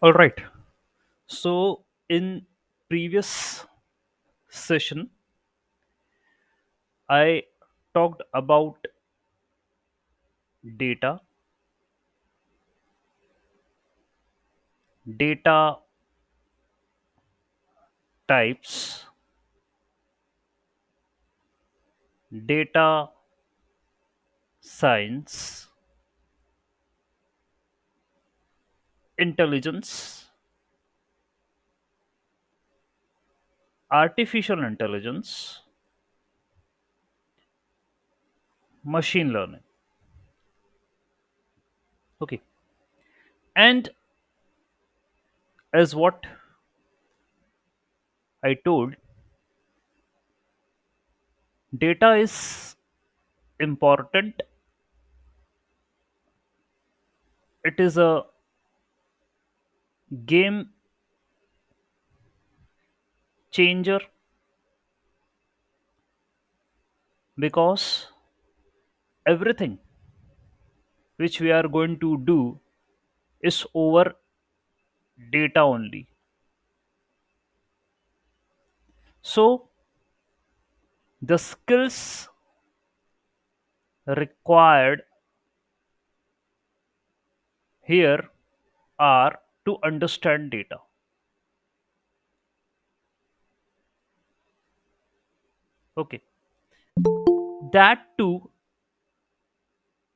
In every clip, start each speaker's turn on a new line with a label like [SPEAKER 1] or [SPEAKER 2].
[SPEAKER 1] All right. So in previous session, I talked about data, data types, data science, intelligence, artificial intelligence, machine learning. Okay. And as what I told, data is important. It is a game changer because everything which we are going to do is over data only. So the skills required here are to understand data. Okay. That too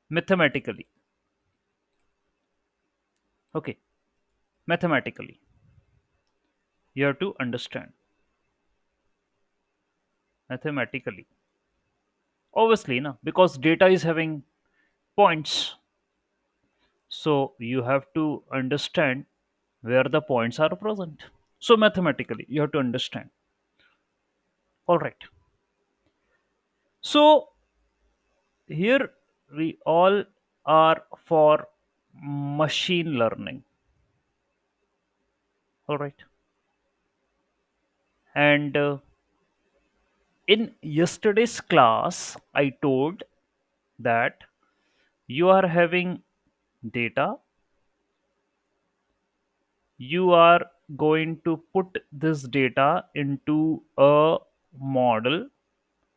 [SPEAKER 1] mathematically. Okay. Mathematically. You have to understand mathematically. Obviously, no, because data is having points. So you have to understand where the points are present. So mathematically, you have to understand. All right. So here we all are for machine learning. All right. And in yesterday's class, I told that you are having data, you are going to put this data into a model,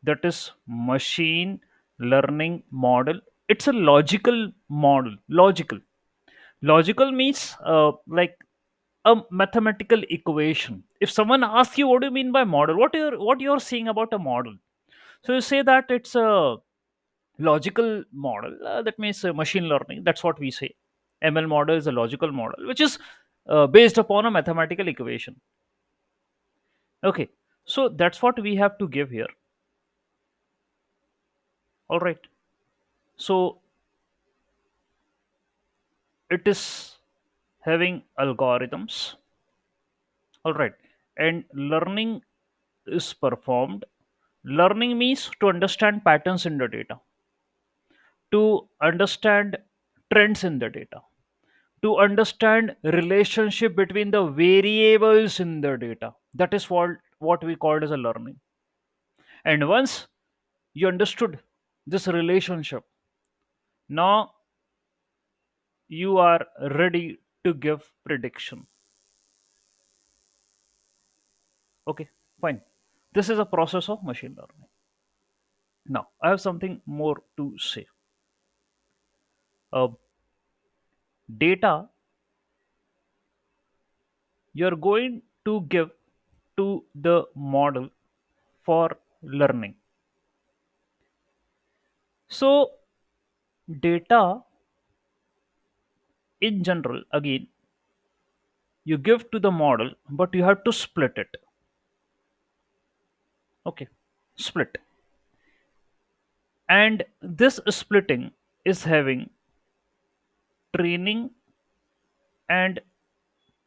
[SPEAKER 1] that is machine learning model. It's a logical model. Logical means like a mathematical equation. If someone asks you what do you mean by model, what you're saying about a model, so you say that it's a logical model. That means machine learning, that's what we say. ML model is a logical model which is based upon a mathematical equation. Okay, so that's what we have to give here. All right. So it is having algorithms. All right. And learning is performed. Learning means to understand patterns in the data, to understand trends in the data, to understand relationship between the variables in the data. That is what we called as a learning. And once you understood this relationship, now you are ready to give prediction. Okay, fine. This is a process of machine learning. Now I have something more to say. Data you're going to give to the model for learning. So data in general, again, you give to the model, but you have to split it. Okay, split. And this splitting is having training and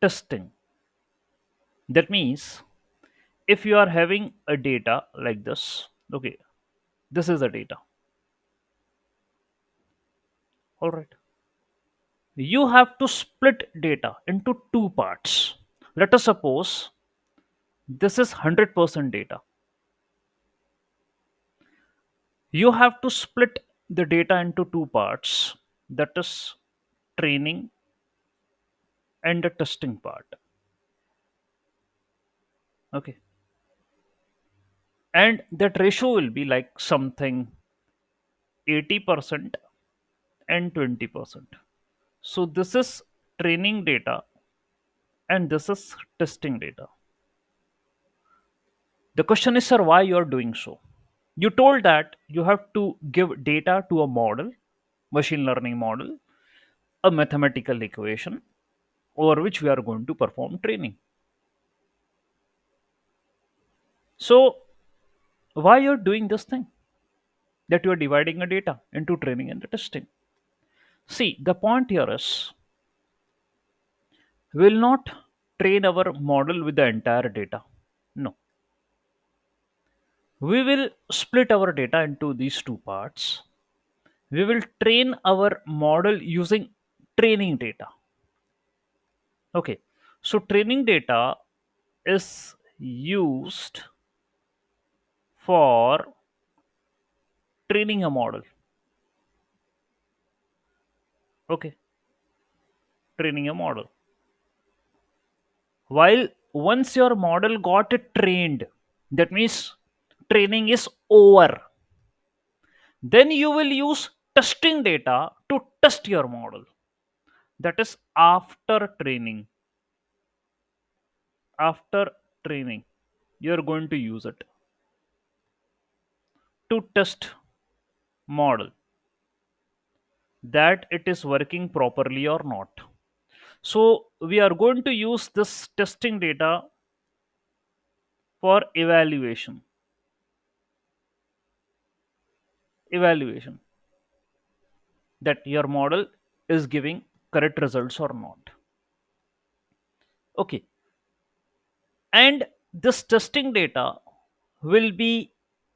[SPEAKER 1] testing. That means if you are having a data like this, okay, this is the data. All right. You have to split data into two parts. Let us suppose this is 100% data. You have to split the data into two parts, that is training and the testing part. Okay. And that ratio will be like something 80% and 20%. So this is training data and this is testing data. The question is, sir, why you are doing so? You told that you have to give data to a model, machine learning model, a mathematical equation over which we are going to perform training. So why you're doing this thing, that you are dividing a data into training and the testing? See, the point here is we will not train our model with the entire data. No, we will split our data into these two parts. We will train our model using training data. Okay, so training data is used for training a model. Okay, training a model. While once your model got it trained, that means training is over, then you will use testing data to test your model. That is after training. After training, you are going to use it to test model that it is working properly or not. So we are going to use this testing data for evaluation that your model is giving correct results or not. Okay, and this testing data will be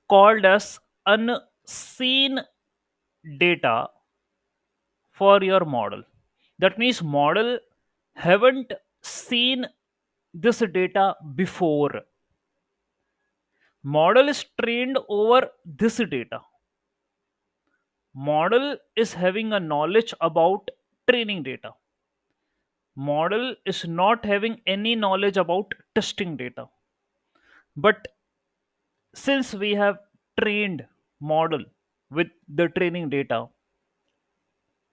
[SPEAKER 1] called as unseen data for your model. That means model haven't seen this data before. Model is trained over this data. Model is having a knowledge about training data. Model is not having any knowledge about testing data. But since we have trained model with the training data,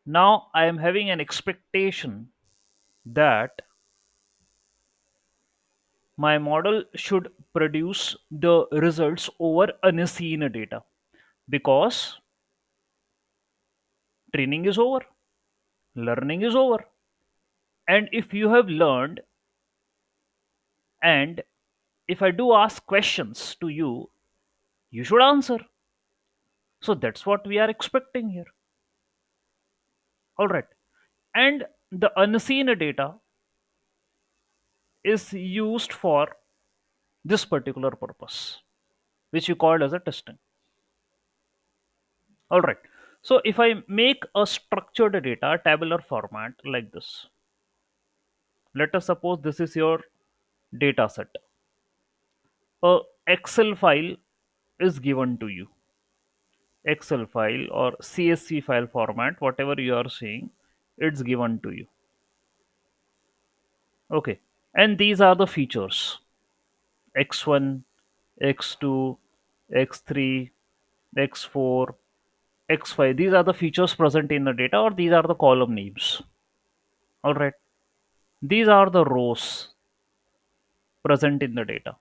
[SPEAKER 1] now I am having an expectation that my model should produce the results over unseen data, because training is over, learning is over. And if you have learned, and if I do ask questions to you, you should answer. So that's what we are expecting here. All right. And the unseen data is used for this particular purpose, which you called as a testing. All right. So if I make a structured data, tabular format like this, let us suppose this is your data set. A Excel file is given to you. Excel file or CSV file format, whatever you are seeing, it's given to you. Okay. And these are the features: X1, X2, X3, X4, X5. These are the features present in the data, or these are the column names. All right. These are the rows present in the data.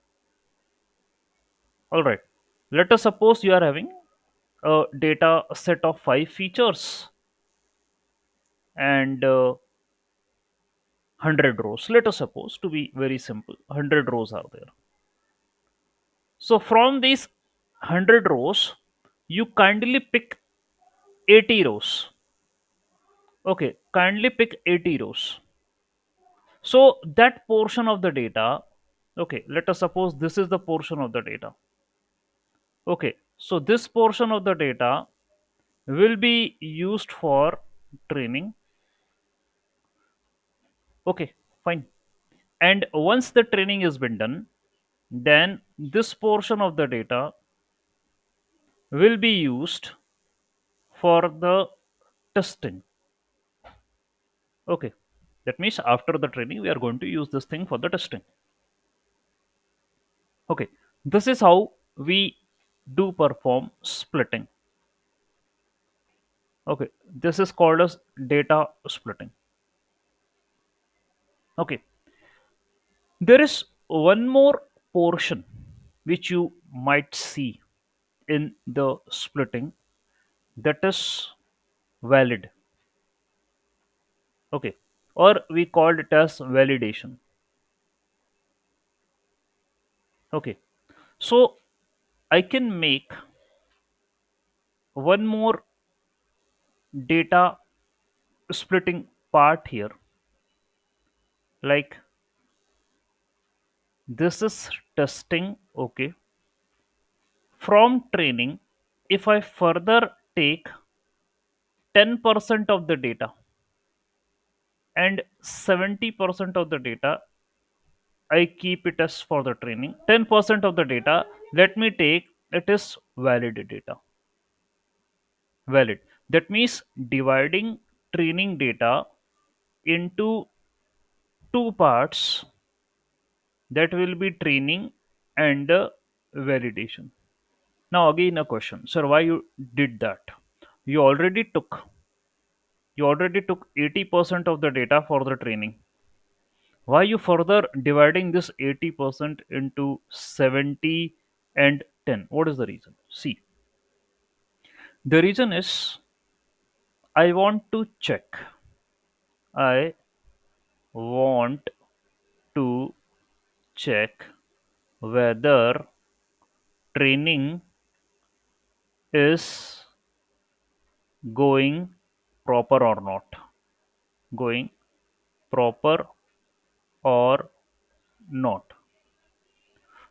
[SPEAKER 1] All right. Let us suppose you are having a data set of 5 features and 100 rows. Let us suppose, to be very simple, 100 rows are there. So from these 100 rows, you kindly pick 80 rows. Okay, kindly pick 80 rows. So that portion of the data, okay, let us suppose this is the portion of the data. Okay, so this portion of the data will be used for training. Okay, fine. And once the training has been done, then this portion of the data will be used for the testing. Okay. That means after the training, we are going to use this thing for the testing. Okay, this is how we do perform splitting. Okay, this is called as data splitting. Okay, there is one more portion which you might see in the splitting, that is valid. Okay, or we called it as validation. Okay, so I can make one more data splitting part here, like this is testing. Okay, from training, if I further take 10% of the data and 70% of the data, I keep it as for the training. 10% of the data, let me take it is valid data. Valid. That means dividing training data into two parts, that will be training and validation. Now again a question, sir, why you did that? You already took you already took 80% of the data for the training. Why you further dividing this 80% into 70 and 10? What is the reason? See, the reason is I want to check. I want to check whether training is going proper or not. Going proper or not.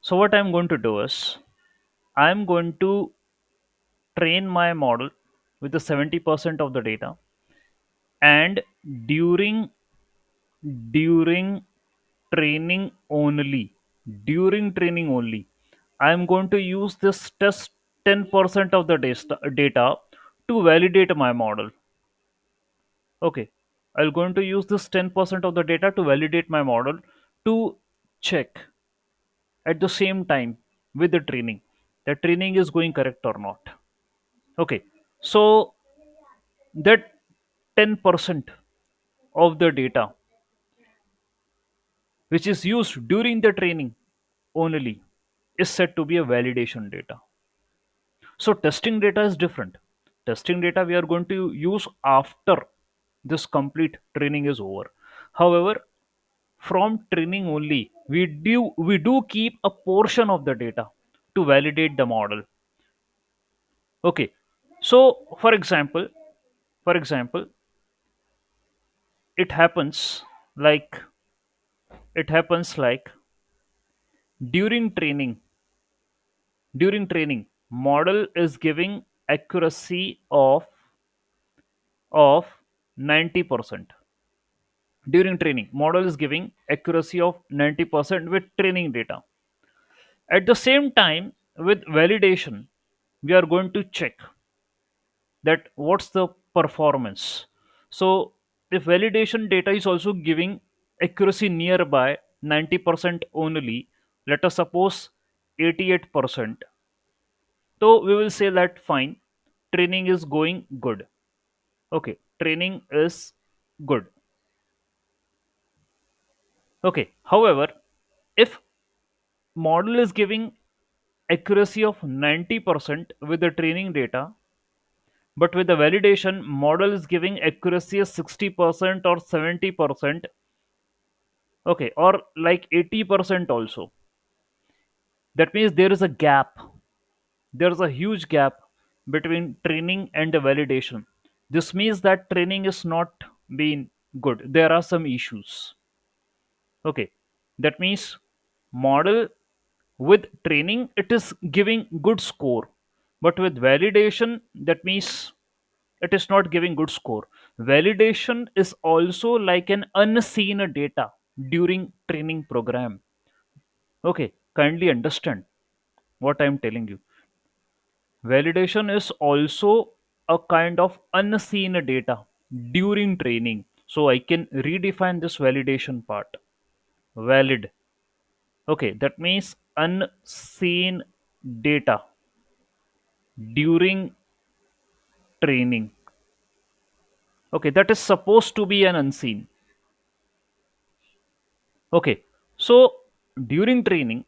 [SPEAKER 1] So what I'm going to do is I'm going to train my model with the 70% of the data, and during during training only during training only I'm going to use this test 10% of the data to validate my model. Okay, I'm going to use this 10% of the data to validate my model, to check at the same time with the training that training is going correct or not. Okay, so that 10% of the data which is used during the training only is said to be a validation data. So testing data is different. Testing data we are going to use after this complete training is over. However, from training only, we do keep a portion of the data to validate the model. Okay. So for example, it happens like it happens like during training during training, model is giving accuracy of 90%. During training, model is giving accuracy of 90% with training data. At the same time, with validation, we are going to check that what's the performance. So if validation data is also giving accuracy nearby 90% only, let us suppose 88%, so we will say that fine, training is going good. Okay, training is good. Okay, however, if model is giving accuracy of 90% with the training data, but with the validation model is giving accuracy of 60% or 70%, okay, or like 80% also, that means there is a gap. There's a huge gap between training and the validation. This means that training is not being good. There are some issues. Okay, that means model with training it is giving good score, but with validation that means it is not giving good score. Validation is also like an unseen data during training program. Okay, kindly understand what I am telling you. Validation is also a kind of unseen data during training. So I can redefine this validation part. Valid. Okay, that means unseen data during training. Okay, that is supposed to be an unseen. Okay, so during training,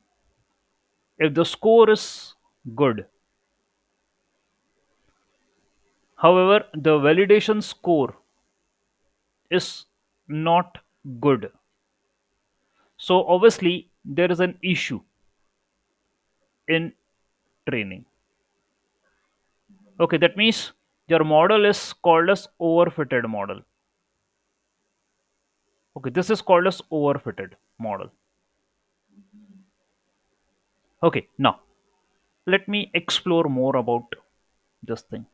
[SPEAKER 1] if the score is good, however, the validation score is not good, so obviously there is an issue in training. Okay, that means your model is called as overfitted model. Okay, this is called as overfitted model. Okay, now let me explore more about this thing.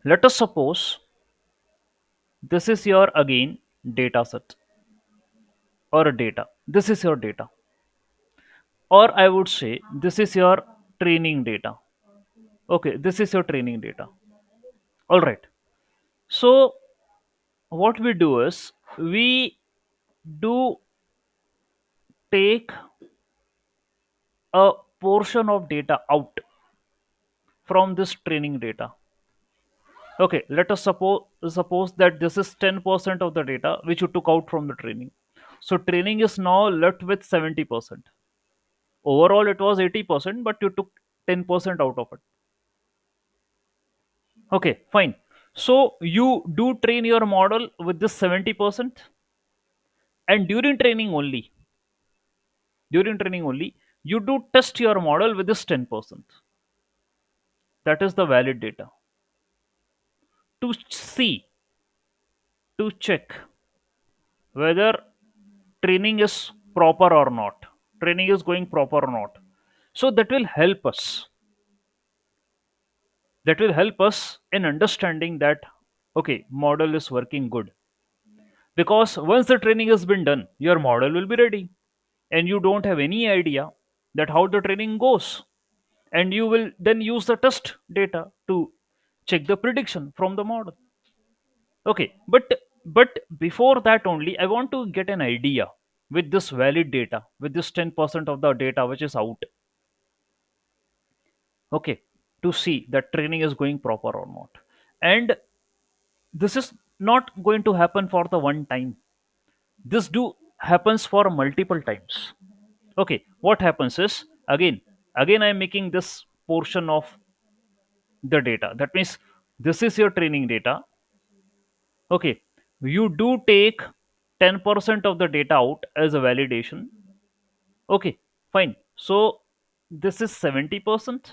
[SPEAKER 1] Let us suppose this is your again data set or a data. This is your data, or I would say this is your training data. Okay, this is your training data. All right. So what we do is we do take a portion of data out from this training data. Okay, let us suppose that this is 10% of the data which you took out from the training. So training is now left with 70%. Overall it was 80%, but you took 10% out of it. Okay, fine. So you do train your model with this 70%, and during training only, you do test your model with this 10%. That is the valid data to see, to check whether training is proper or not, training is going proper or not. So that will help us in understanding that okay, model is working good, because once the training has been done, your model will be ready, and you don't have any idea that how the training goes, and you will then use the test data to check the prediction from the model. Okay, but before that only, I want to get an idea with this valid data, with this 10% of the data which is out. Okay, to see that training is going proper or not. And this is not going to happen for the one time. This do happens for multiple times. Okay, what happens is, again I am making this portion of the data. That means this is your training data. Okay, you do take 10% of the data out as a validation. Okay, fine. So this is 70%,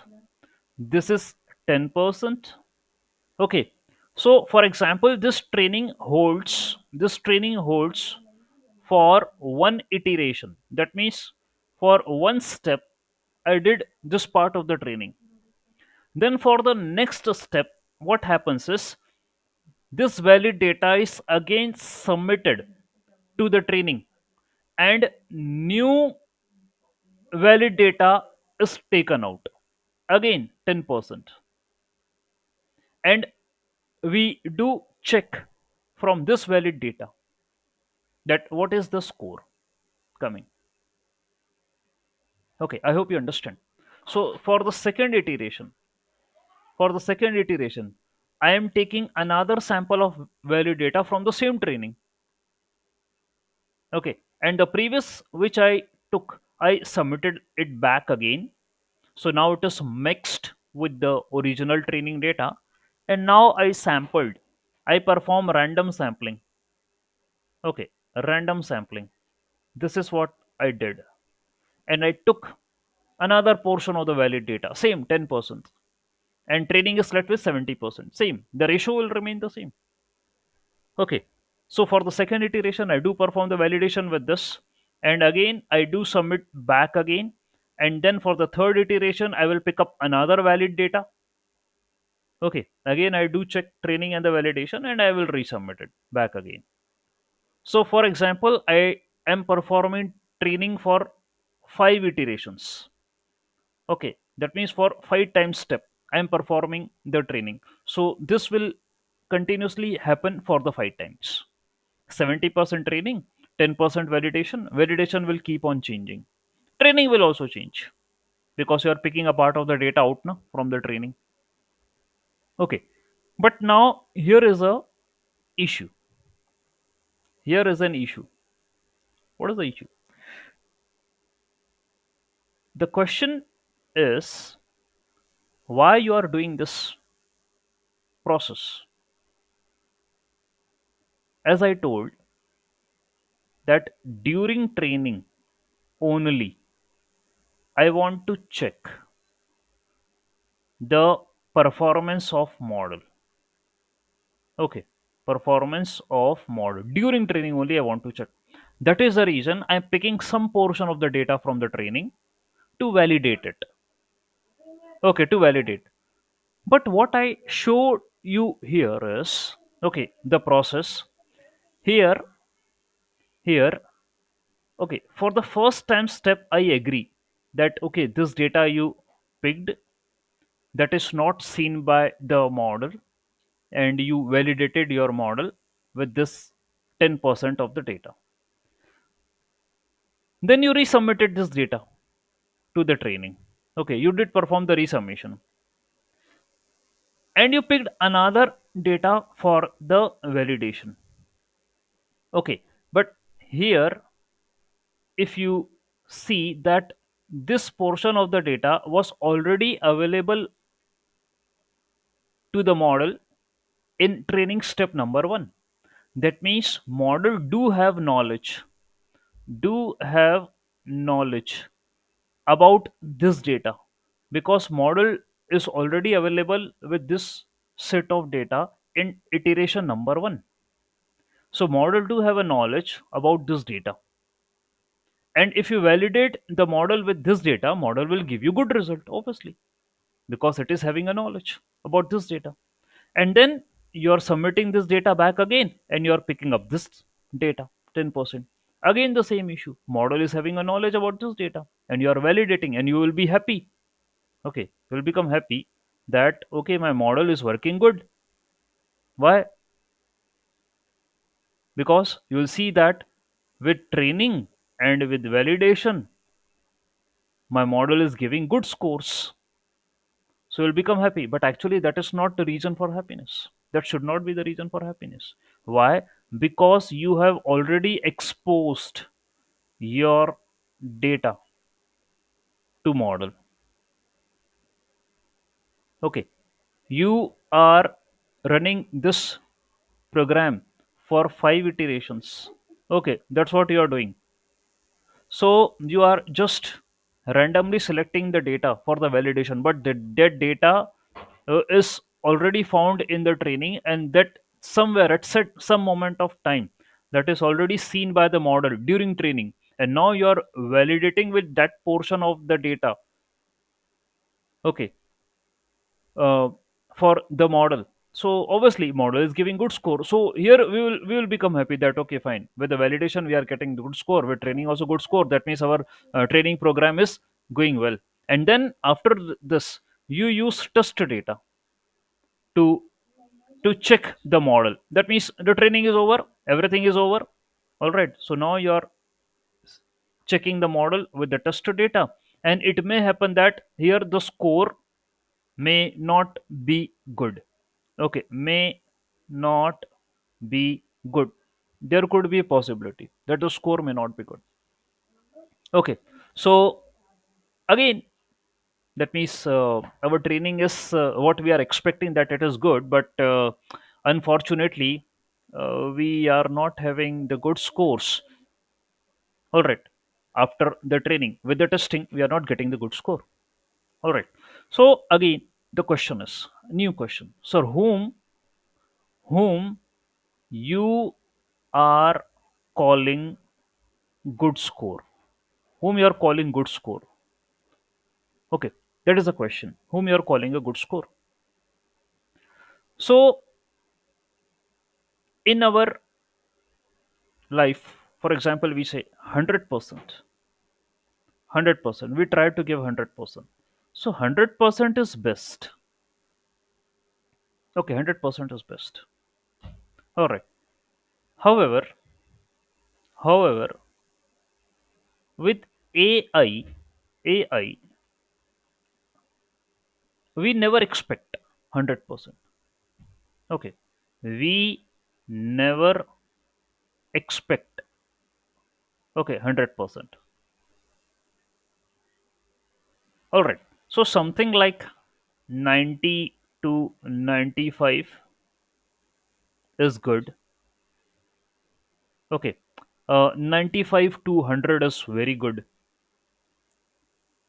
[SPEAKER 1] this is 10%. Okay, so for example, this training holds for one iteration. That means for one step, I did this part of the training. Then for the next step, what happens is this valid data is again submitted to the training, and new valid data is taken out, again 10%, and we do check from this valid data that what is the score coming. Okay, I hope you understand. So for the second iteration, I am taking another sample of valid data from the same training. Okay, and the previous which I took, I submitted it back again. So now it is mixed with the original training data, and now I perform random sampling. Okay, random sampling. This is what I did, and I took another portion of the valid data, same 10%, and training is left with 70%. Same, the ratio will remain the same. Okay, so for the second iteration, I do perform the validation with this, and again I do submit back again, and then for the third iteration, I will pick up another valid data. Okay, again I do check training and the validation, and I will resubmit it back again. So for example, I am performing training for 5 iterations. Okay, that means for 5 times step I am performing the training. So this will continuously happen for the 5 times. 70% training, 10% validation. Validation will keep on changing. Training will also change because you are picking a part of the data out now from the training. Okay. But now here is a issue. Here is an issue. What is the issue? The question is why you are doing this process. As I told that during training only, I want to check the performance of model. Okay, performance of model during training only, I want to check. That is the reason I'm picking some portion of the data from the training to validate it. Okay, to validate. But what I showed you here is okay, the process here. Here, okay, for the first time step, I agree that okay, this data you picked, that is not seen by the model, and you validated your model with this 10% of the data. Then you resubmitted this data to the training. Okay, you did perform the resubmission, and you picked another data for the validation. Okay, but here, if you see that this portion of the data was already available to the model in training step number 1, that means model do have knowledge about this data, because model is already available with this set of data in iteration number 1. So model do have a knowledge about this data, and if you validate the model with this data, model will give you good result, obviously, because it is having a knowledge about this data. And then you're submitting this data back again, and you're picking up this data 10%. Again the same issue, model is having a knowledge about this data, and you are validating, and you will be happy. Okay, you will become happy that okay, my model is working good. Why? Because you will see that with training and with validation, my model is giving good scores. So you'll become happy. But actually, that is not the reason for happiness. That should not be the reason for happiness. Why? Because you have already exposed your data to model. Okay. You are running this program for 5 iterations. Okay. That's what you are doing. So you are just randomly selecting the data for the validation, but that data is already found in the training, and that somewhere at some moment of time, that is already seen by the model during training, and now you are validating with that portion of the data. Okay, uh, for the model. So obviously model is giving good score, so here we will become happy that okay, fine, with the validation we are getting the good score, with training also good score, that means our training program is going well. And then after this, you use test data to check the model. That means the training is over, everything is over. All right, so now you are checking the model with the test data, and it may happen that here the score may not be good. Okay, may not be good. There could be a possibility that the score may not be good. Okay, so again, that means our training is what we are expecting, that it is good, but unfortunately, we are not having the good scores. All right, after the training with the testing, we are not getting the good score. All right, so again, the question is new question. So whom you are calling good score? Whom you are calling good score? Okay, that is the question. Whom you are calling a good score? So in our life, for example, we say 100%, 100%. We try to give 100%. So 100% is best. Okay, 100% is best. All right. However, with AI, we never expect 100%. Okay. We never expect, okay, 100%. All right. So something like 90 to 95 is good. Okay. 95 to 100 is very good.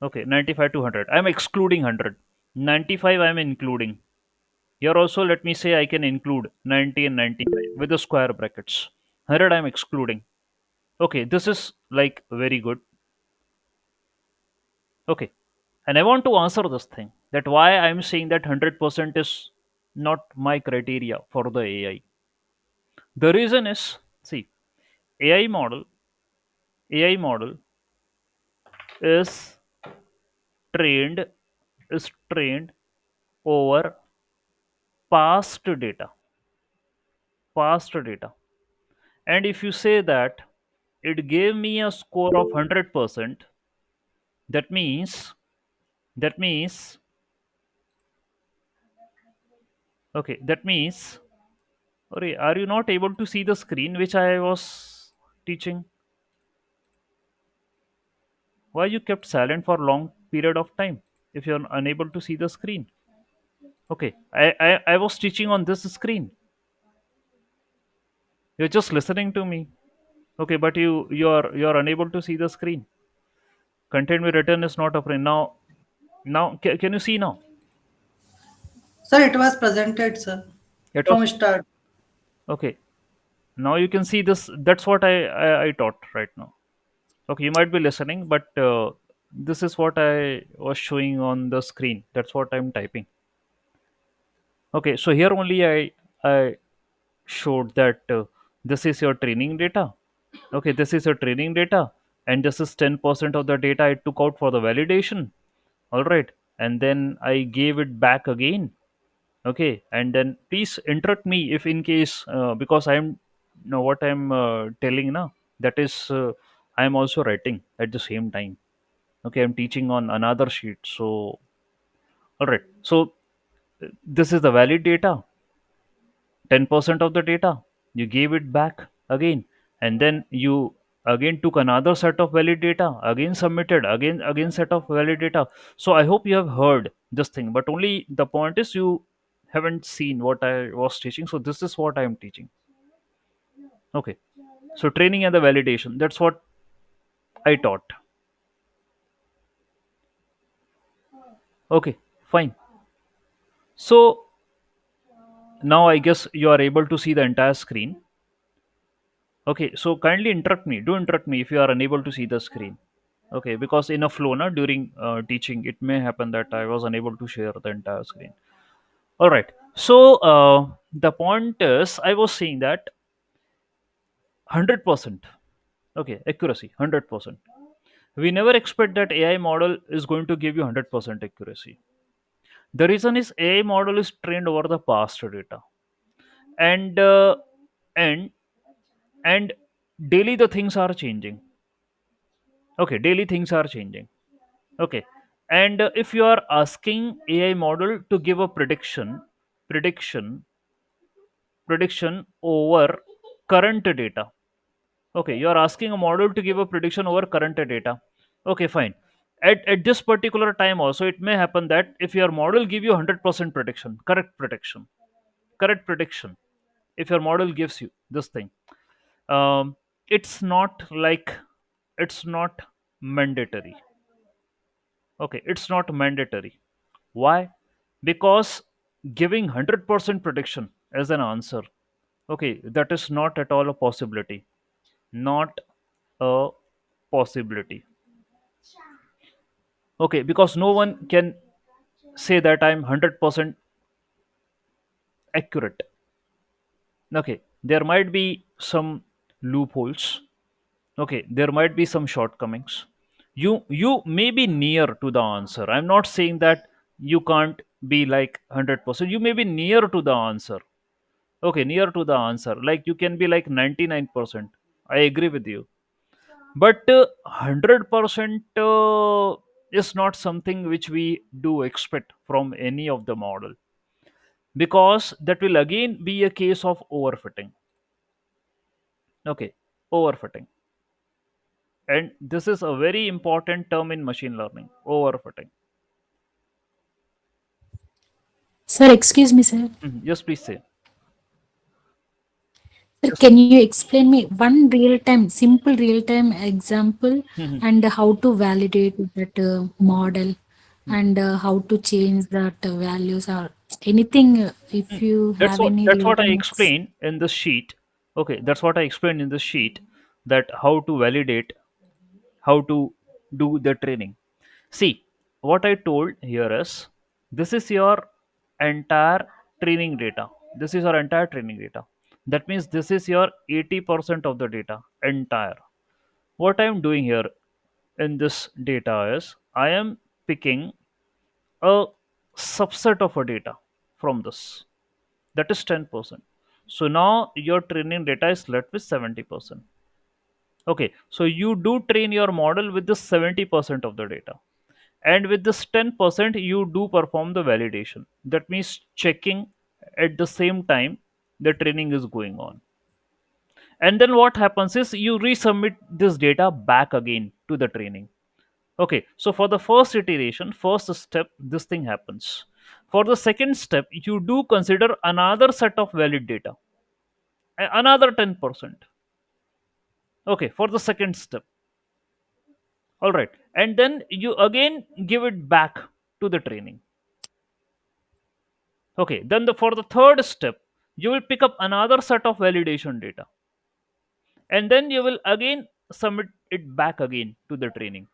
[SPEAKER 1] Okay. 95 to 100. I'm excluding 100. 95 I'm including. Here also, let me say I can include 90 and 95 with the square brackets. 100 I'm excluding. Okay. This is like very good. Okay. And I want to answer this thing, that why I'm saying that 100% is not my criteria for the AI. The reason is, see, AI model, AI model is trained is trained over past data, past data. And if you say that it gave me a score of 100%, that means that means okay, that means, are you not able to see the screen which I was teaching? Why you kept silent for long period of time if you're unable to see the screen? Okay, I was teaching on this screen. You're just listening to me. Okay, but you're unable to see the screen. Content we written is not appearing now. Now can you see now?
[SPEAKER 2] Sir, it was presented, sir,
[SPEAKER 1] It was
[SPEAKER 2] from start.
[SPEAKER 1] okay. Now you can see this. That's what I taught right now. Okay, you might be listening, but this is what I was showing on the screen. That's what I'm typing. Okay, so here only I showed that this is your training data. Okay, this is your training data, and this is 10% of the data I took out for the validation. All right, and then I gave it back again. Okay, and then please interrupt me if in case because I'm no what I'm telling now, that is I'm also writing at the same time. Okay, I'm teaching on another sheet. So all right, so this is the valid data, 10% of the data. You gave it back again, and then you again took another set of valid data, again submitted, again set of valid data. So I hope you have heard this thing, but only the point is you haven't seen what I was teaching. So this is what I am teaching. Okay, so training and the validation, that's what I taught. Okay, fine. So now I guess you are able to see the entire screen. Okay, so kindly interrupt me. Do interrupt me if you are unable to see the screen. Okay, because in a flow, na, during teaching, it may happen that I was unable to share the entire screen. All right. So the point is, I was saying that 100%. Okay, accuracy 100%. We never expect that AI model is going to give you 100% accuracy. The reason is AI model is trained over the past data, and and and daily the things are changing. Okay, daily things are changing. Okay, and if you are asking AI model to give a prediction, prediction over current data. Okay, you are asking a model to give a prediction over current data. Okay, fine. At this particular time also, it may happen that if your model give you 100% prediction, correct prediction, if your model gives you this thing, um, it's not like, it's not mandatory. Okay, it's not mandatory. Why? Because giving 100% prediction as an answer, okay, that is not at all a possibility. Not a possibility. Okay, because no one can say that I'm 100% accurate. Okay, there might be some loopholes. Okay, there might be some shortcomings. You may be near to the answer. I'm not saying that you can't be like 100%. You may be near to the answer. Okay, near to the answer. Like you can be like 99%. I agree with you. But 100% is not something which we do expect from any of the model, because that will again be a case of overfitting. Okay, overfitting. And this is a very important term in machine learning, overfitting.
[SPEAKER 3] Sir, excuse me, sir.
[SPEAKER 1] Mhm. Yes, please say.
[SPEAKER 3] Sir,
[SPEAKER 1] Yes.
[SPEAKER 3] can you explain me one real time, simple real time example
[SPEAKER 1] Mhm.
[SPEAKER 3] and how to validate that model
[SPEAKER 1] Mhm.
[SPEAKER 3] and how to change that values or anything if
[SPEAKER 1] Mm.
[SPEAKER 3] you
[SPEAKER 1] That's
[SPEAKER 3] have
[SPEAKER 1] what
[SPEAKER 3] any
[SPEAKER 1] that's
[SPEAKER 3] real
[SPEAKER 1] what I
[SPEAKER 3] time
[SPEAKER 1] explained in the sheet. Okay, that's what I explained in the sheet, that how to validate, how to do the training. See, what I told here is, this is your entire training data. This is your entire training data. That means this is your 80% of the data, entire. What I am doing here in this data is, I am picking a subset of a data from this, that is 10%. So now your training data is left with 70%. Okay, so you do train your model with the 70% of the data, and with this 10% you do perform the validation. That means checking at the same time the training is going on. And then what happens is, you resubmit this data back again to the training. Okay, so for the first iteration, first step, this thing happens. For the second step, you do consider another set of valid data, another 10%. Okay, for the second step. All right, and then you again give it back to the training. Okay, then for the third step, you will pick up another set of validation data, and then you will again submit it back again to the training.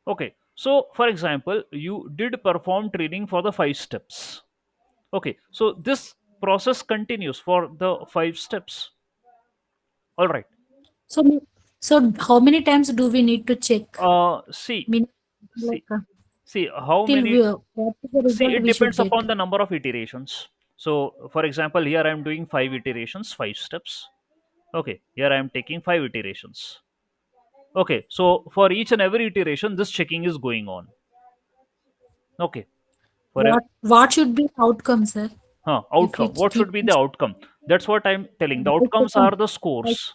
[SPEAKER 1] Okay, so for example, you did perform training for the 5 steps. Okay, so this process continues for the 5 steps. All right.
[SPEAKER 3] so so how many times do we need to check?
[SPEAKER 1] See,
[SPEAKER 3] Min-
[SPEAKER 1] see,
[SPEAKER 3] like
[SPEAKER 1] see how
[SPEAKER 3] till
[SPEAKER 1] many.
[SPEAKER 3] what is the
[SPEAKER 1] See,
[SPEAKER 3] result
[SPEAKER 1] it
[SPEAKER 3] we should
[SPEAKER 1] depends
[SPEAKER 3] get?
[SPEAKER 1] upon the number of iterations. So, for example, here I am doing 5 iterations, 5 steps. Okay, here I am taking 5 iterations. Okay, so for each and every iteration, this checking is going on. Okay, for
[SPEAKER 3] What should be outcome, sir? If you
[SPEAKER 1] outcome. What should be the outcome? That's what I'm telling. The outcomes are
[SPEAKER 3] 5%.
[SPEAKER 1] the scores.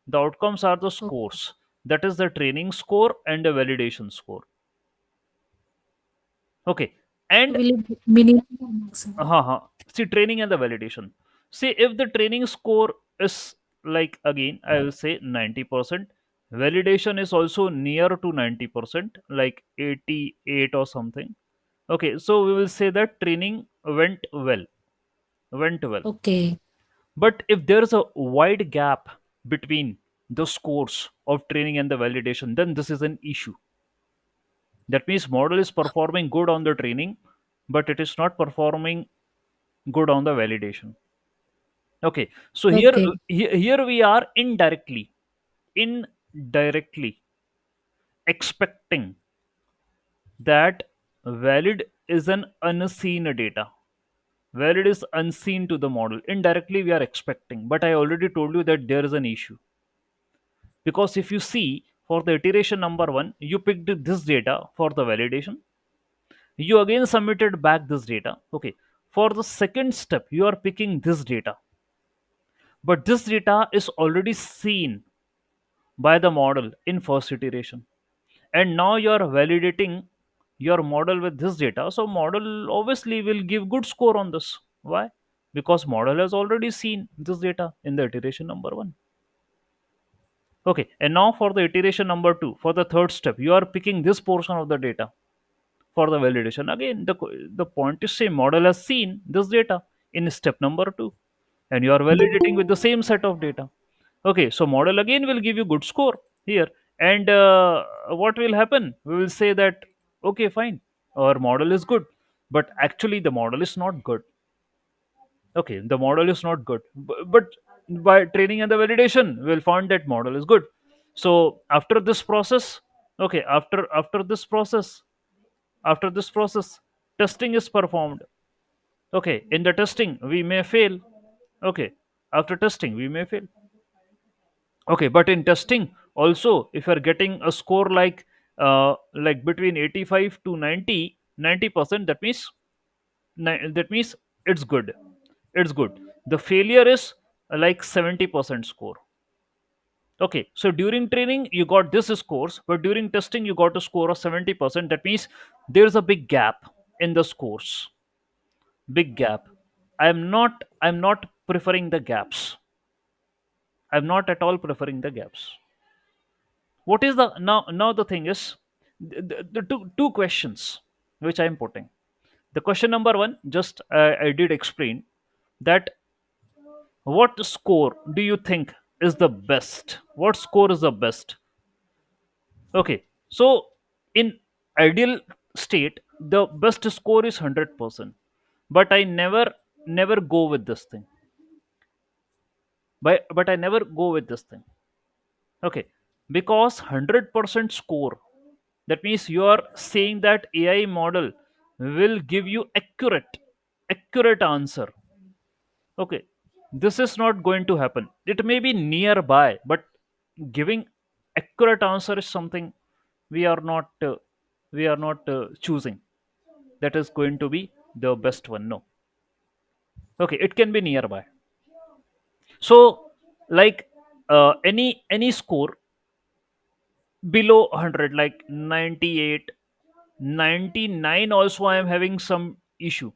[SPEAKER 1] The outcomes are the
[SPEAKER 3] Okay.
[SPEAKER 1] scores. That is the training score and the validation score. Okay, and
[SPEAKER 3] Will it be minimum or maximum?
[SPEAKER 1] see, training and the validation. See, if the training score is, like, again, I will say 90%. Validation is also near to 90%, like 88 or something. Okay, so we will say that training went well. Went well.
[SPEAKER 3] Okay.
[SPEAKER 1] But if there is a wide gap between the scores of training and the validation, then this is an issue. That means model is performing good on the training, but it is not performing good on the validation. Okay, so
[SPEAKER 3] Okay.
[SPEAKER 1] here we are indirectly expecting that valid is an unseen data. Valid is unseen to the model. Indirectly we are expecting, but I already told you that there is an issue. Because if you see, for the iteration number 1, you picked this data for the validation, you again submitted back this data. Okay, for the second step you are picking this data, but this data is already seen by the model in first iteration, and now you are validating your model with this data. So model obviously will give good score on this. Why? Because model has already seen this data in the iteration number 1. Okay, and now for the iteration number 2, for the third step, you are picking this portion of the data for the validation. Again, the point is same. Model has seen this data in step number 2, and you are validating with the same set of data. Okay, so model again will give you good score here. And what will happen? We will say that, okay, fine, our model is good, but actually the model is not good. Okay, the model is not good, but by training and the validation we'll find that model is good. So after this process, okay, after this process, testing is performed. Okay, in the testing we may fail. Okay, after testing we may fail. Okay, but in testing also, if you're getting a score like between 85 to 90%, that means that means it's good. It's good. The failure is like 70% score. Okay, so during training you got this scores, but during testing you got a score of 70%. That means there's a big gap in the scores. Big gap. I'm not preferring the gaps. I'm not at all preferring the gaps. What is the now the thing is the two questions which I'm putting. The question number one, just I did explain that what score do you think is the best? What score is the best? Okay, so in ideal state, the best score is 100%. But I never go with this thing. But I never go with this thing. Okay, because 100% score, that means you are saying that AI model will give you accurate answer. Okay, this is not going to happen. It may be nearby, but giving accurate answer is something we are not choosing. That is going to be the best one. No. Okay, it can be nearby. So, like any score below 100, like 98, 99, also I am having some issue.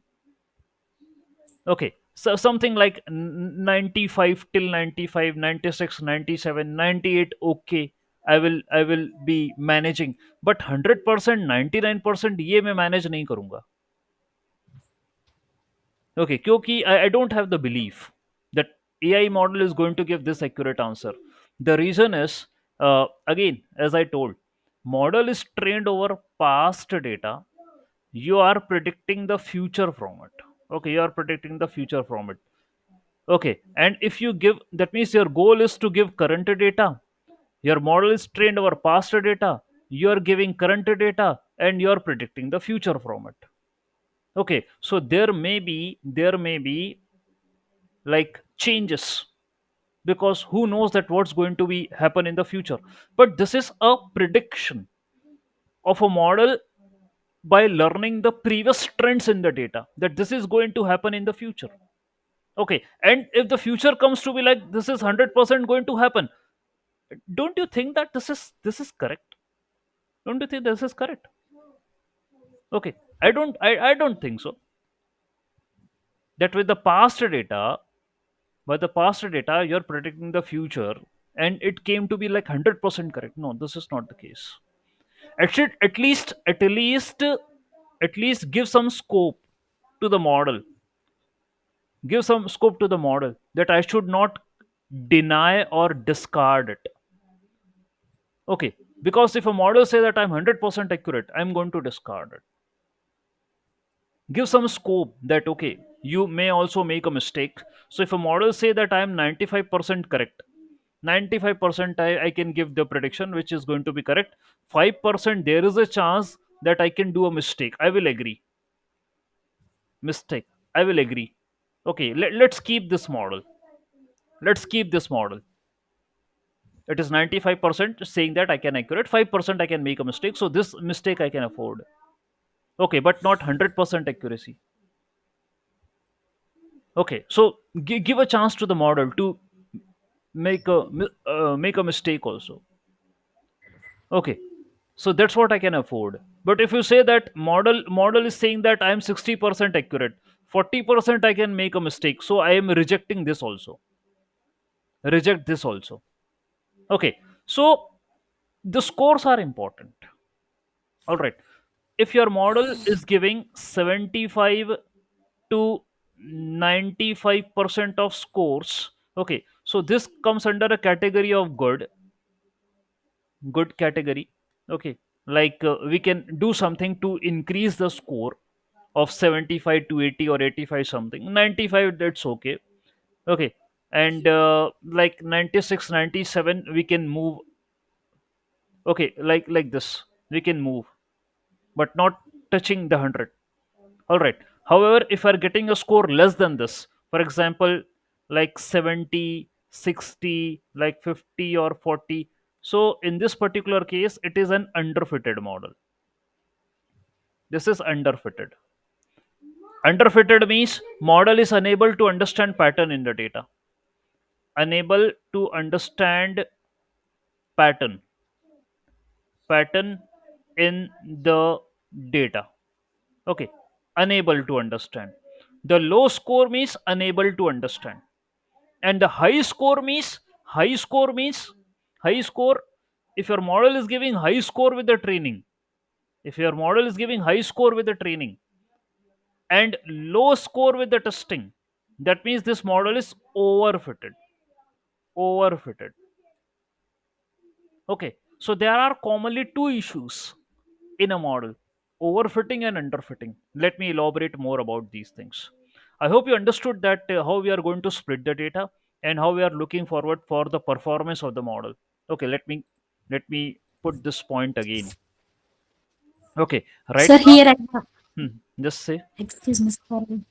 [SPEAKER 1] Okay, so something like 95 till 95, 96, 97, 98. Okay, I will be managing, but 100%, 99% ये मैं manage नहीं करूंगा. Okay, क्योंकि I don't have the belief that AI model is going to give this accurate answer. The reason is, again, as I told, model is trained over past data. You are predicting the future from it. Okay, you are predicting the future from it. Okay, and if you give, that means your goal is to give current data. Your model is trained over past data. You are giving current data, and you are predicting the future from it. Okay, so there may be like changes, because who knows that what's going to be happen in the future. But this is a prediction of a model by learning the previous trends in the data, that this is going to happen in the future. Okay, and if the future comes to be like this is 100% going to happen, don't you think that this is correct? Don't you think this is correct? Okay, I don't think so. That with the past data, by the past data you're predicting the future, and it came to be like 100% correct. No, this is not the case. It should at least give some scope to the model. Give some scope to the model, that I should not deny or discard it. Okay, because if a model say that I'm 100% accurate, I'm going to discard it. Give some scope that okay, you may also make a mistake. So if a model say that I'm 95% correct, 95% I can give the prediction which is going to be correct. 5% there is a chance that I can do a mistake, I will agree. Mistake, I will agree. Okay, let's keep this model. Let's keep this model. It is 95% saying that I can accurate, 5% I can make a mistake, so this mistake I can afford. Okay, but not 100% accuracy. Okay, so give a chance to the model to make a mistake also. Okay, so that's what I can afford. But if you say that model is saying that I am 60% accurate, 40% I can make a mistake, so I am rejecting this also. Reject this also. Okay, so the scores are important. All right, if your model is giving 75 to 95% of scores, okay, so this comes under a category of good category. Okay, like we can do something to increase the score of 75 to 80, or 85 something, 95, that's okay. Okay, and like 96, 97 we can move. Okay, like this we can move, but not touching the 100. All right, However, if you are getting a score less than this, for example, like 70, 60, like 50 or 40, so in this particular case, it is an underfitted model. This is underfitted. Underfitted means model is unable to understand pattern in the data, unable to understand pattern, pattern in the data. Okay, unable to understand. The low score means unable to understand, and the high score. If your model is giving high score with the training, if your model is giving high score with the training and low score with the testing, that means this model is overfitted. Overfitted. Okay, so there are commonly two issues in a model: overfitting and underfitting. Let me elaborate more about these things. I hope you understood that how we are going to split the data and how we are looking forward for the performance of the model. Okay, let me put this point again. Okay, right
[SPEAKER 3] Sir,
[SPEAKER 1] now,
[SPEAKER 3] here I have,
[SPEAKER 1] just say.
[SPEAKER 3] excuse me, sorry.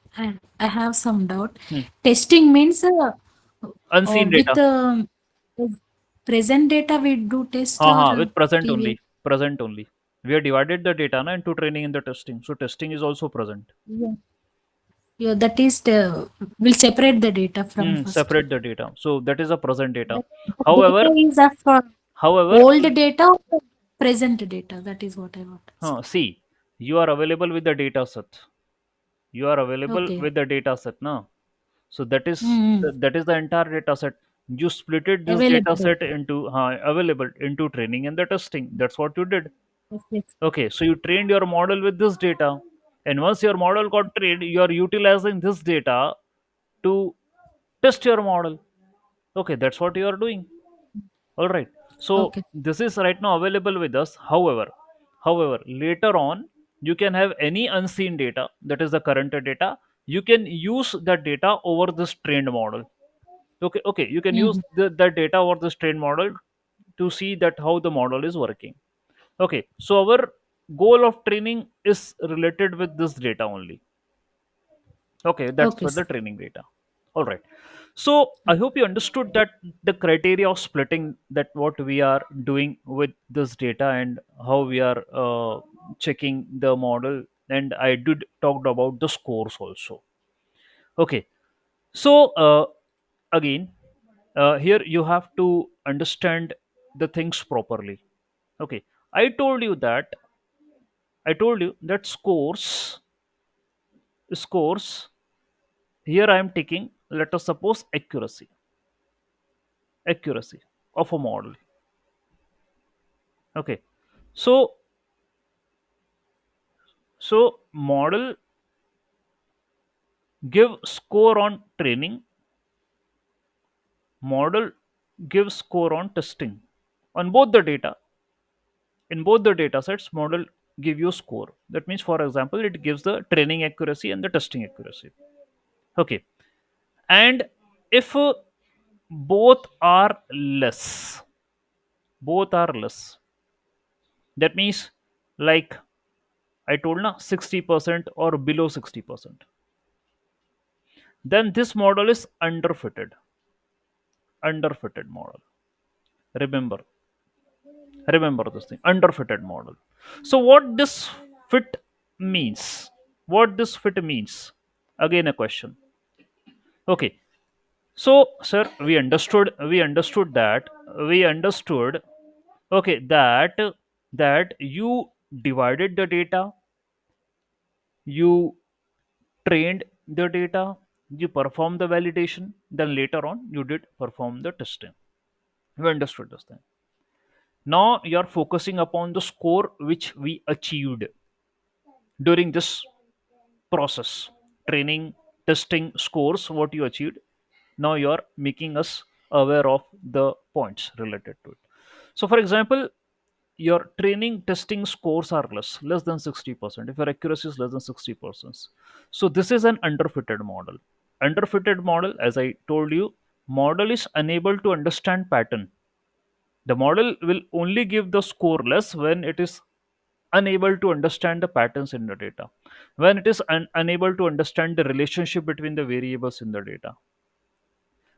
[SPEAKER 3] I have some doubt.
[SPEAKER 1] hmm,
[SPEAKER 3] Testing means
[SPEAKER 1] unseen
[SPEAKER 3] with
[SPEAKER 1] data.
[SPEAKER 3] present data we do test or
[SPEAKER 1] Haha, with present
[SPEAKER 3] previous.
[SPEAKER 1] only. Present only. We have divided the data na, into training and the testing. So testing is also present.
[SPEAKER 3] Yeah, yeah, that is the will separate the data from first.
[SPEAKER 1] Separate the data. So that is a present data.
[SPEAKER 3] The
[SPEAKER 1] However,
[SPEAKER 3] data is of
[SPEAKER 1] however,
[SPEAKER 3] old data or present data. That is what I want to say.
[SPEAKER 1] see, you are available with the data set. You are available
[SPEAKER 3] Okay.
[SPEAKER 1] with the data set now. So
[SPEAKER 3] Mm-hmm.
[SPEAKER 1] that is the entire data set. You split it this
[SPEAKER 3] Available
[SPEAKER 1] data set
[SPEAKER 3] data.
[SPEAKER 1] into available into training and the testing. That's what you did.
[SPEAKER 3] Yes, yes.
[SPEAKER 1] Okay, so you trained your model with this data, and once your model got trained, you are utilizing this data to test your model. Okay, that's what you are doing. All right. So
[SPEAKER 3] Okay.
[SPEAKER 1] this is right now available with us. However, later on, you can have any unseen data, that is the current data. You can use that data over this trained model. Okay, you can use
[SPEAKER 3] Mm-hmm.
[SPEAKER 1] that data over this trained model to see that how the model is working. Okay, so our goal of training is related with this data only. Okay, that's
[SPEAKER 3] Okay,
[SPEAKER 1] for the
[SPEAKER 3] sir.
[SPEAKER 1] training data. All right. So I hope you understood that the criteria of splitting, that what we are doing with this data and how we are checking the model. And I did talked about the scores also. Okay. So again, here you have to understand the things properly. Okay. I told you that scores. Here I am taking, let us suppose, accuracy of a model. Okay, so model give score on training, model give score on testing. On both the data, in both the data sets, model give you score. That means, for example, it gives the training accuracy and the testing accuracy. Okay, and if both are less, both are less, that means, like I told na, 60% or below 60%, then this model is underfitted. Underfitted model. Remember, remember this thing. Underfitted model. So what this fit means? What this fit means? Again a question. Okay. So, sir, we understood that we understood. Okay, that you divided the data, you trained the data, you performed the validation, then later on you did perform the testing. We understood this thing. Now you are focusing upon the score which we achieved during this process. Training, testing, scores, what you achieved. Now you are making us aware of the points related to it. So, for example, your training testing scores are less than 60%. If your accuracy is less than 60%, so this is an underfitted model. Underfitted model, as I told you, model is unable to understand pattern. The model will only give the score less when it is unable to understand the patterns in the data, when it is unable to understand the relationship between the variables in the data,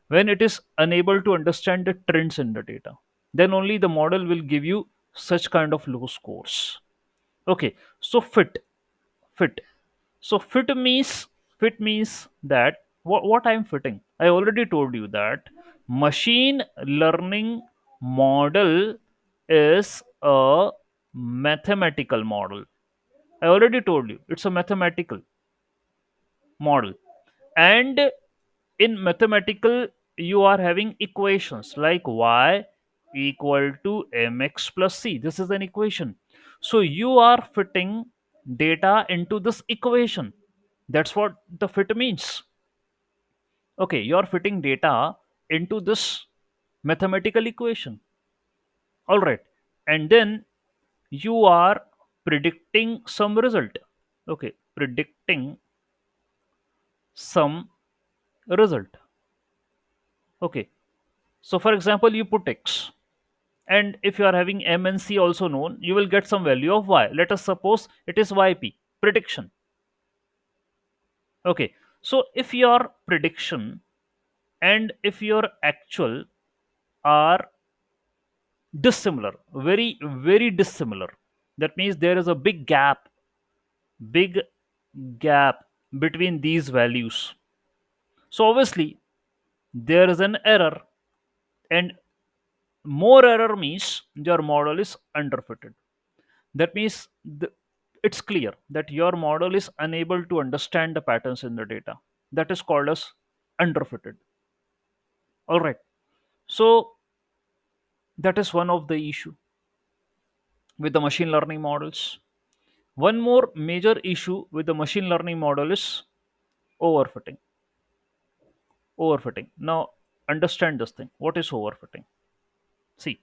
[SPEAKER 1] when it is unable to understand the trends in the data, then only the model will give you such kind of low scores. Okay, so fit. So fit means that what I'm fitting. I already told you that machine learning model is a mathematical model. I already told you it's a mathematical model. And in mathematical, you are having equations like y equal to mx plus c. This is an equation. So you are fitting data into this equation. That's what the fit means. Okay, you are fitting data into this mathematical equation. All right. And then you are predicting some result. Okay, predicting some result. Okay, so for example, you put x, and if you are having m and c also known, you will get some value of y. Let us suppose it is yp, prediction. Okay, so if your prediction and if your actual are dissimilar, very dissimilar, that means there is a big gap between these values. So obviously there is an error, and more error means your model is underfitted. That means it's clear that your model is unable to understand the patterns in the data. That is called as underfitted. All right. So that is one of the issue with the machine learning models. One more major issue with the machine learning model is overfitting. Overfitting. Now understand this thing. What is overfitting? See,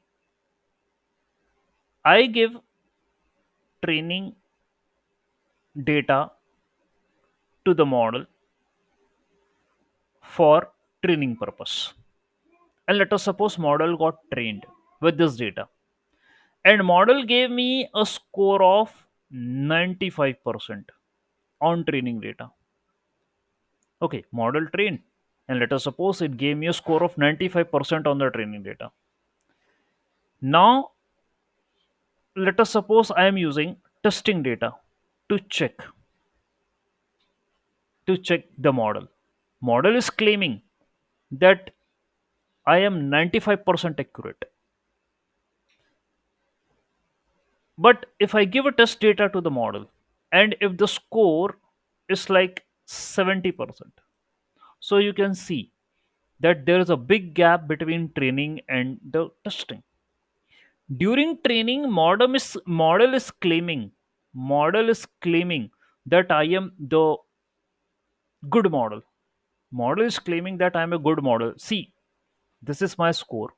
[SPEAKER 1] I give training data to the model for training purpose. And let us suppose model got trained with this data, and model gave me a score of 95% on training data. Okay, model trained, and let us suppose it gave me a score of 95% on the training data. Now let us suppose I am using testing data to check the model. Model is claiming that I am 95% accurate. But if I give a test data to the model, and if the score is like 70%, so you can see that there is a big gap between training and the testing. During training, model is claiming that I am the good model. Model is claiming that I am a good model. See, this is my score.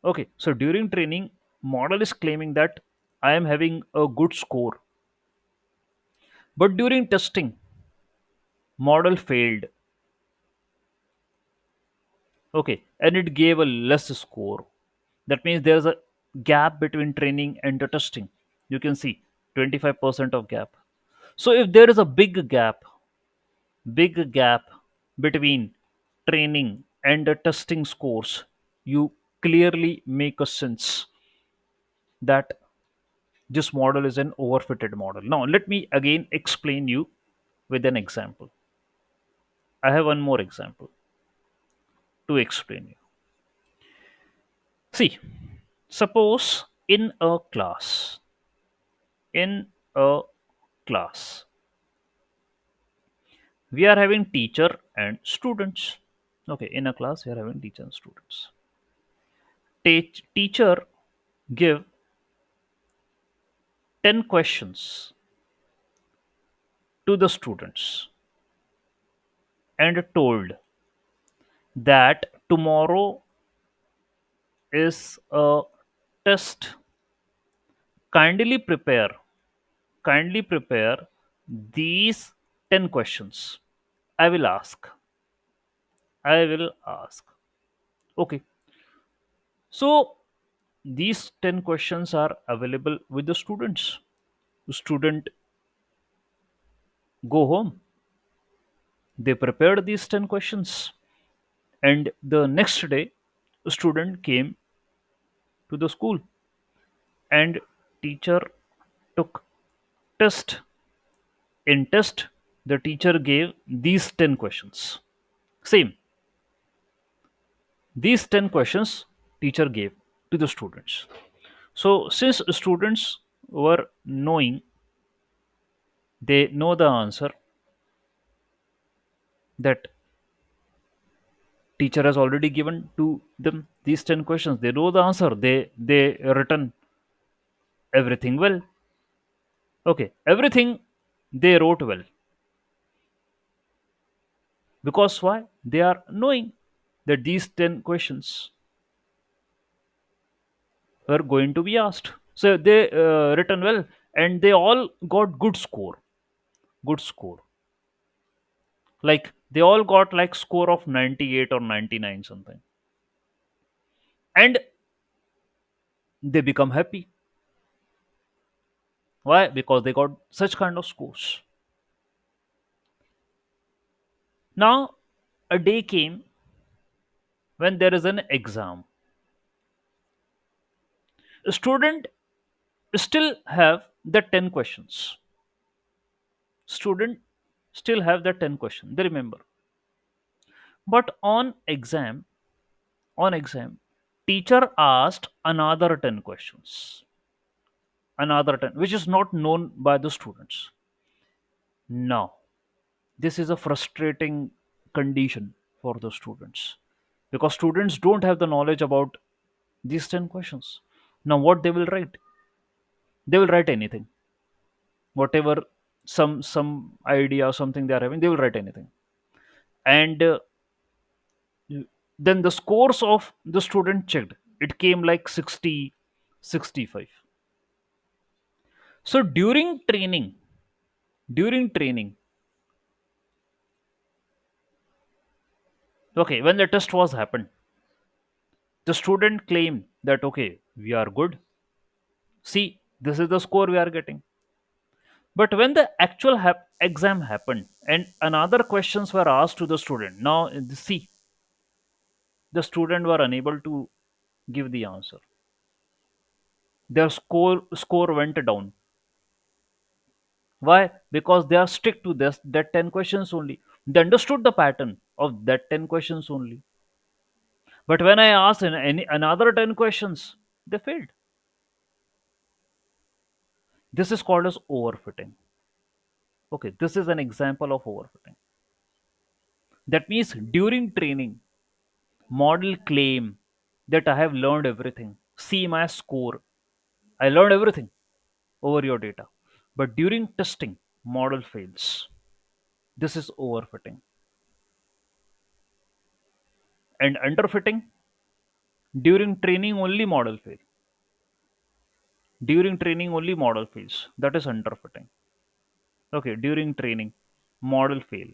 [SPEAKER 1] Okay, so during training, model is claiming that I am having a good score, but during testing, model failed. Okay, and it gave a less score. That means there's a gap between training and the testing. You can see 25% of gap. So if there is a big gap between training and the testing scores, you clearly make a sense that this model is an overfitted model. Now let me again explain you with an example. I have one more example to explain you. See, suppose in a class, we are having teacher and students. Okay, in a class, we are having teacher and students. Teacher give 10 questions to the students and told that tomorrow is a test. Kindly prepare, kindly prepare these 10 questions. I will ask. I will ask. Okay. So These 10 questions are available with the students. Student go home, they prepared these 10 questions, and the next day student came to the school, and teacher took test. In test, the teacher gave these 10 questions. Same, these 10 questions teacher gave to the students. So since students were knowing, they know the answer, that teacher has already given to them these 10 questions, they know the answer, they written everything well. Okay, everything they wrote well, because why? They are knowing that these 10 questions are going to be asked. So they written well, and they all got good score. Good score. Like they all got like score of 98 or 99 something. And they become happy. Why? Because they got such kind of scores. Now, a day came when there is an exam. A student still have the 10 questions. Student still have the 10 questions. They remember. But on exam, teacher asked another 10 questions. Another 10, which is not known by the students. Now, this is a frustrating condition for the students, because students don't have the knowledge about these 10 questions. Now, what they will write? They will write anything, whatever, some idea or something they are having, they will write anything. And then the scores of the student checked, it came like 60, 65. So during training, okay, when the test was happened, the student claimed that, okay, we are good, see, this is the score we are getting. But when the actual exam happened and another questions were asked to the student, now see, the student were unable to give the answer. Their score went down. Why? Because they are strict to this that 10 questions only. They understood the pattern of that 10 questions only. But when I asked any another 10 questions, they failed. This is called as overfitting. Okay, this is an example of overfitting. That means during training, model claim that I have learned everything. See my score. I learned everything over your data. But during testing, model fails. This is overfitting. And underfitting, during training only model fail. During training only model fails. That is underfitting. Okay, during training, model fail.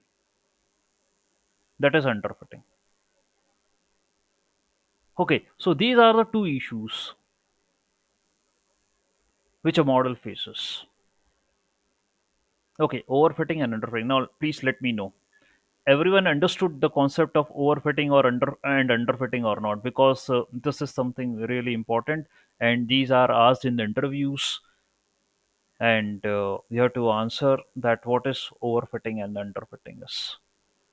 [SPEAKER 1] That is underfitting. Okay, so these are the two issues which a model faces. Okay, overfitting and underfitting. Now, please let me know. Everyone understood the concept of overfitting or underfitting or not? Because this is something really important, and these are asked in the interviews, and you have to answer that what is overfitting and underfitting is.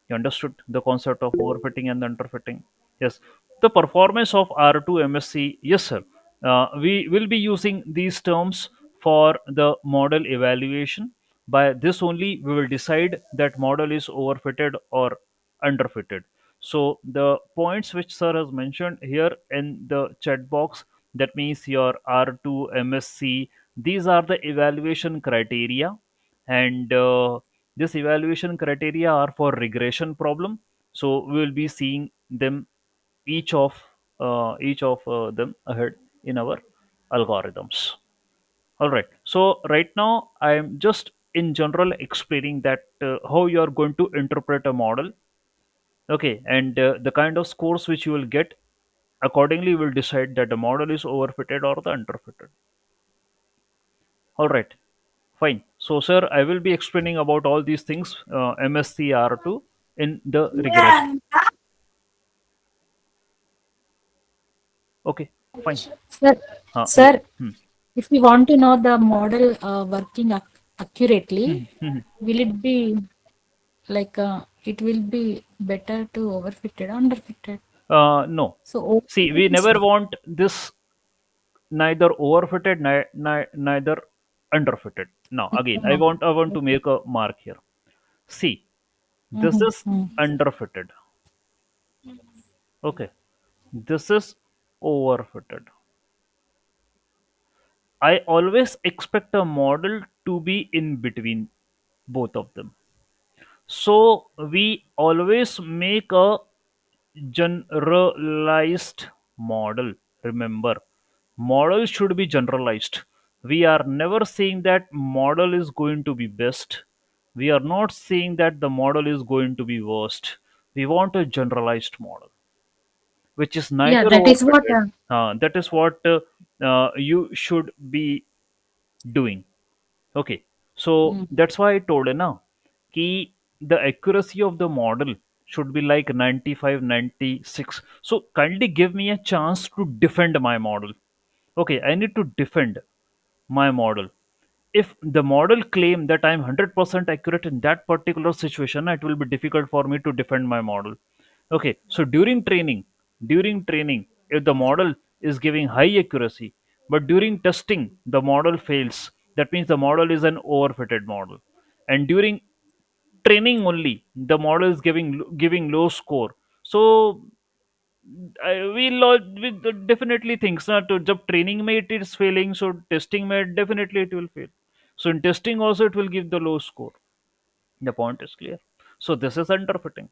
[SPEAKER 1] You understood the concept of overfitting and underfitting? Yes. The performance of R2 MSc, yes, sir. We will be using these terms for the model evaluation. By this only, we will decide that model is overfitted or underfitted. So the points which sir has mentioned here in the chat box, that means your R2 MSc, these are the evaluation criteria, and this evaluation criteria are for regression problem. So we will be seeing them, each of them ahead in our algorithms. All right, so right now I am just in general explaining that how you are going to interpret a model. Okay, and the kind of scores which you will get, Accordingly, we'll decide that the model is overfitted or the underfitted. All right, fine. So, sir, I will be explaining about all these things, MSCR2, in the regression. Okay, fine.
[SPEAKER 3] Sir,
[SPEAKER 1] Yeah.
[SPEAKER 3] sir, if we want to know the model working accurately,
[SPEAKER 1] Hmm, hmm, hmm.
[SPEAKER 3] will it be like it will be better to overfitted, underfitted?
[SPEAKER 1] No.
[SPEAKER 3] So
[SPEAKER 1] See,
[SPEAKER 3] overfitted
[SPEAKER 1] we
[SPEAKER 3] is
[SPEAKER 1] never want this neither overfitted neither underfitted. Now, again, I want to make a mark here. See, this
[SPEAKER 3] Mhm,
[SPEAKER 1] is
[SPEAKER 3] mhm.
[SPEAKER 1] underfitted. Okay, this is overfitted. I always expect a model to be in between both of them. So we always make a generalized model. Remember, model should be generalized. We are never saying that model is going to be best. We are not saying that the model is going to be worst. We want a generalized model, which is
[SPEAKER 3] Yeah,
[SPEAKER 1] neither
[SPEAKER 3] that is what.
[SPEAKER 1] overfitted. That is what you should be doing. Okay, so
[SPEAKER 3] Mm.
[SPEAKER 1] that's why I told you now, key the accuracy of the model should be like 95, 96. So kindly give me a chance to defend my model. Okay, I need to defend my model. If the model claim that I'm 100% accurate in that particular situation, it will be difficult for me to defend my model. Okay, so during training, if the model is giving high accuracy, but during testing the model fails, that means the model is an overfitted model. And during training only, the model is giving low score. So we definitely thinks na to jab training mein it is failing, so testing mein definitely it will fail. So in testing also it will give the low score. The point is clear. So this is underfitting,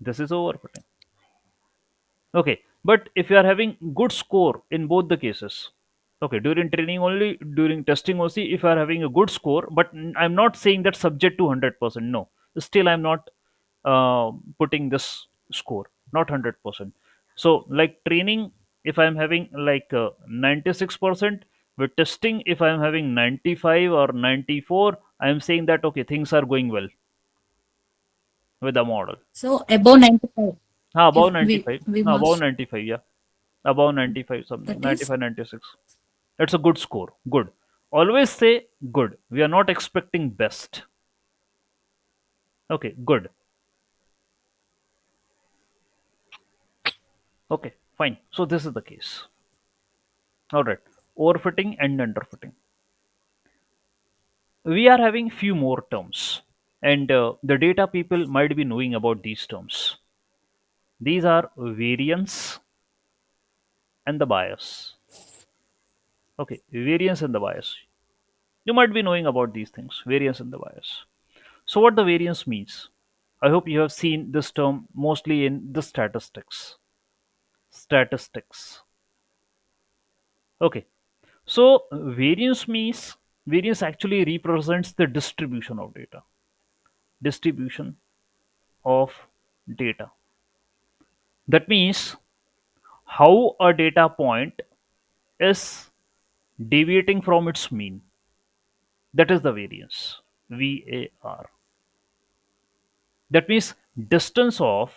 [SPEAKER 1] this is overfitting. Okay, but if you are having good score in both the cases, okay, during training only, during testing also, if you are having a good score, but I'm not saying that subject to 100%. No, still I'm not putting this score, not 100%. So like training, if I'm having like 96%, with testing, if I'm having 95 or 94, I'm saying that okay, things are going well with the model.
[SPEAKER 3] So above 95,
[SPEAKER 1] Above
[SPEAKER 3] if
[SPEAKER 1] 95,
[SPEAKER 3] we
[SPEAKER 1] above
[SPEAKER 3] must
[SPEAKER 1] 95, yeah. Above 95 something,
[SPEAKER 3] that is
[SPEAKER 1] 95, 96. That's a good score. Good. Always say good. We are not expecting best. Okay, good. Okay, fine. So this is the case. All right. Overfitting and underfitting. We are having few more terms, and the data people might be knowing about these terms. These are variance and the bias. Okay, variance and the bias. You might be knowing about these things, variance and the bias. So, what the variance means? I hope you have seen this term mostly in the statistics. Statistics. Okay. So, variance actually represents the distribution of data. Distribution of data. That means how a data point is deviating from its mean. That is the variance. VAR. That means distance of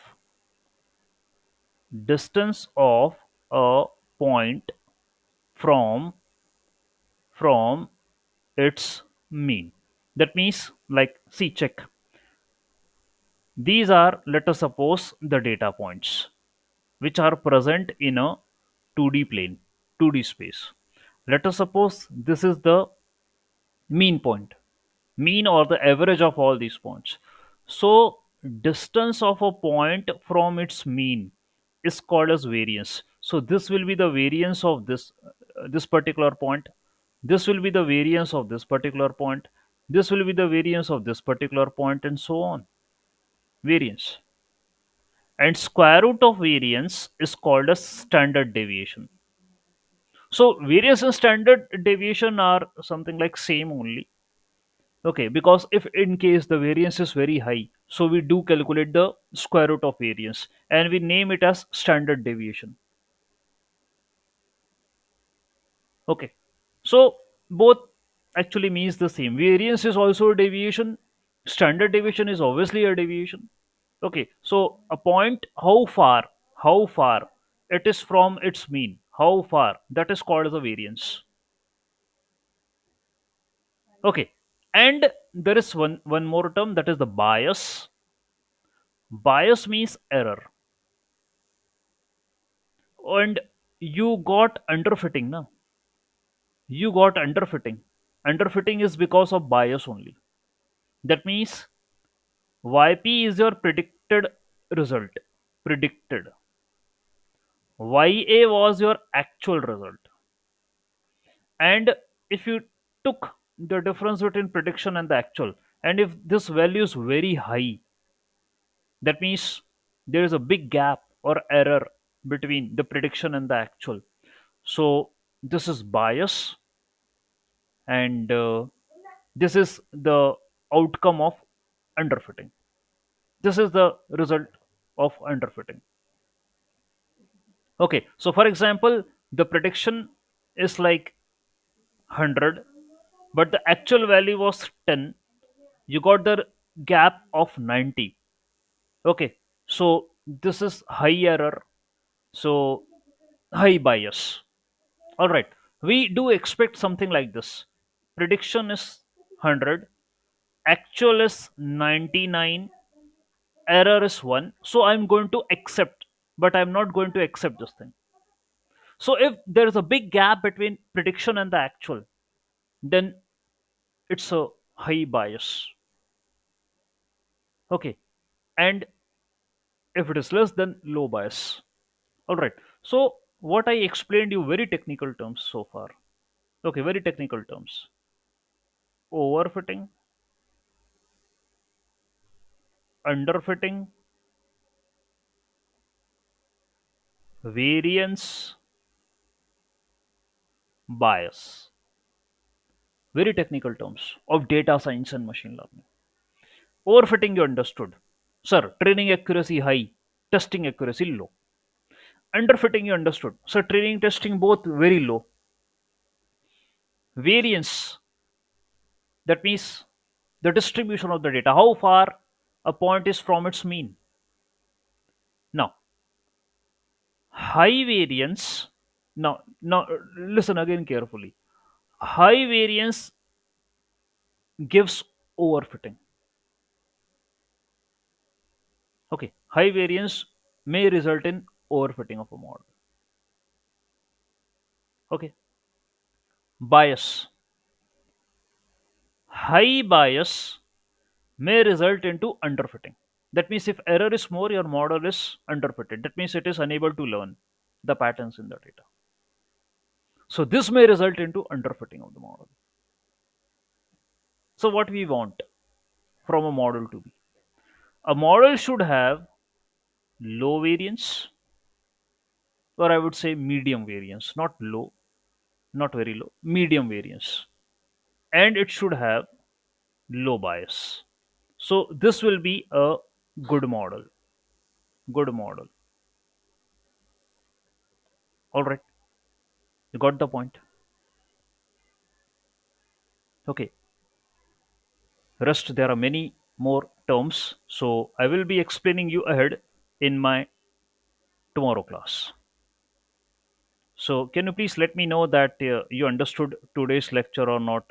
[SPEAKER 1] a point from from its mean. That means, like, see, check. These are, let us suppose, the data points which are present in a 2D plane, 2D space. Let us suppose this is the mean point, mean or the average of all these points. So, distance of a point from its mean is called as variance. So, this will be the variance of this particular point. This will be the variance of this particular point. This will be the variance of this particular point, and so on. Variance. And square root of variance is called as standard deviation. So variance and standard deviation are something like same only. Okay, because if in case the variance is very high, so we do calculate the square root of variance and we name it as standard deviation. Okay. So both actually means the same. Variance is also a deviation. Standard deviation is obviously a deviation. Okay. So a point, how far it is from its mean, how far, that is called as a variance. Okay. And there is one more term, that is the bias. Bias means error. And you got underfitting now. You got underfitting. Underfitting is because of bias only. That means YP is your predicted result. Predicted. YA was your actual result. And if you took the difference between prediction and the actual, and if this value is very high, that means there is a big gap or error between the prediction and the actual. So this is bias, and this is the outcome of underfitting. This is the result of underfitting. Okay, so for example, the prediction is like 100, but the actual value was 10. You got the gap of 90. Okay, so this is high error, so high bias. All right, we do expect something like this. Prediction is 100, actual is 99, error is 1. So I'm going to accept, but I'm not going to accept this thing. So if there is a big gap between prediction and the actual, then it's a high bias. Okay. And if it is less, then low bias. All right. So what I explained you, very technical terms so far. Okay, very technical terms. Overfitting, underfitting, variance, bias. Very technical terms of data science and machine learning. Overfitting you understood. Sir, training accuracy high, testing accuracy low. Underfitting you understood. So training, testing both very low. Variance, that means the distribution of the data, how far a point is from its mean. Now, high variance. Now listen again carefully. High variance gives overfitting. Okay, high variance may result in overfitting of a model. Okay, bias. High bias may result into underfitting. That means if error is more, your model is underfitted. That means it is unable to learn the patterns in the data. So this may result into underfitting of the model. So what we want from a model to be? A model should have low variance, or I would say medium variance, not low, not very low, medium variance. And it should have low bias. So this will be a good model. Good model. All right. You got the point. Okay. Rest, there are many more terms. So I will be explaining you ahead in my tomorrow class. So can you please let me know that you understood today's lecture or not?